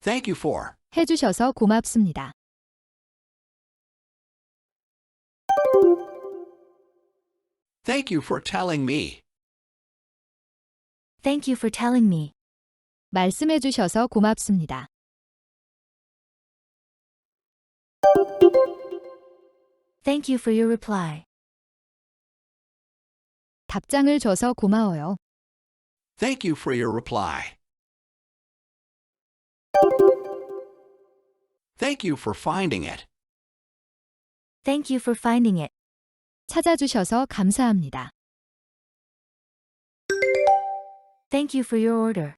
Thank you for. 해주셔서 고맙습니다. Thank you for telling me. Thank you for telling me. 말씀해주셔서 고맙습니다. Thank you for your reply. 답장을 줘서 고마워요. Thank you for your reply. Thank you for finding it. Thank you for finding it. 찾아주셔서 감사합니다. Thank you for your order.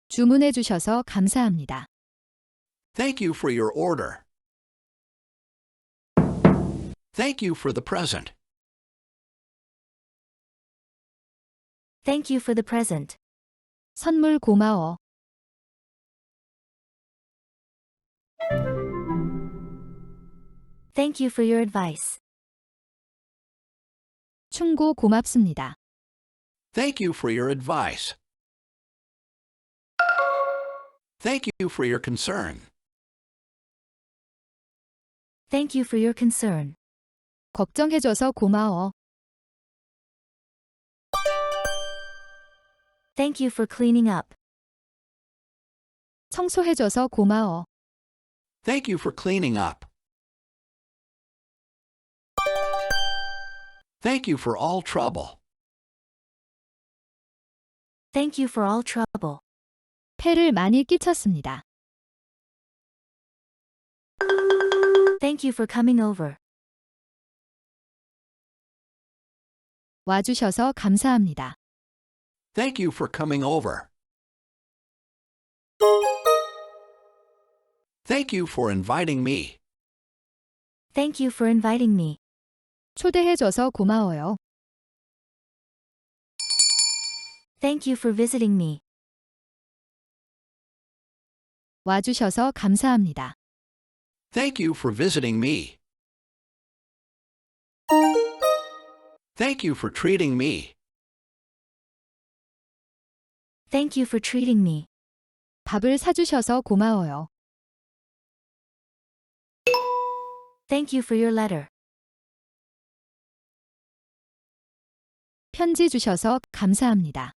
주문해주셔서 감사합니다. Thank you for your order. Thank you for the present. Thank you for the present. 선물 고마워. Thank you for your advice. 충고 고맙습니다. Thank you for your advice. Thank you for your concern. Thank you for your concern. 걱정해줘서 고마워. Thank you for cleaning up. 청소해줘서 고마워. Thank you for cleaning up. Thank you for all trouble. Thank you for all trouble. 폐를 많이 끼쳤습니다. Thank you for coming over. 와주셔서 감사합니다. Thank you for coming over. Thank you for inviting me. Thank you for inviting me. 초대해줘서 고마워요. Thank you for visiting me. 와주셔서 감사합니다. Thank you for visiting me. Thank you for treating me. Thank you for treating me. 밥을 사주셔서 고마워요. Thank you for your letter. 편지 주셔서 감사합니다.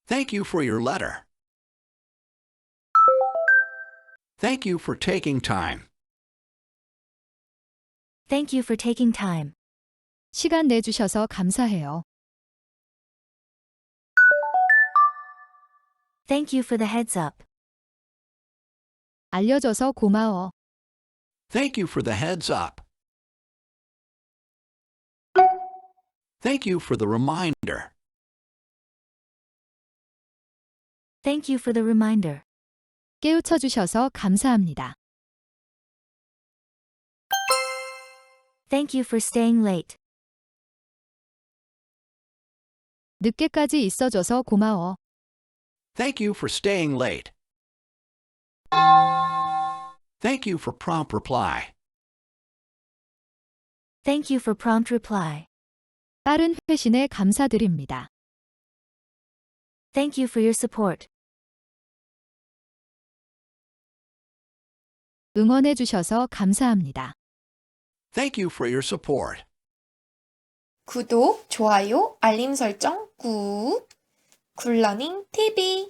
Thank you for your letter. Thank you for taking time. Thank you for taking time. 시간 내주셔서 감사해요. Thank you for the heads up. 알려줘서 고마워. Thank you for the heads up. Thank you for the reminder. Thank you for the reminder. 깨우쳐주셔서 감사합니다. Thank you for staying late. 늦게까지 있어줘서 고마워. Thank you for staying late. Thank you for prompt reply. Thank you for prompt reply. 빠른 회신에 감사드립니다. Thank you for your support. 응원해주셔서 감사합니다. Thank you for your support. 구독, 좋아요, 알림 설정 꾹. 굿러닝 TV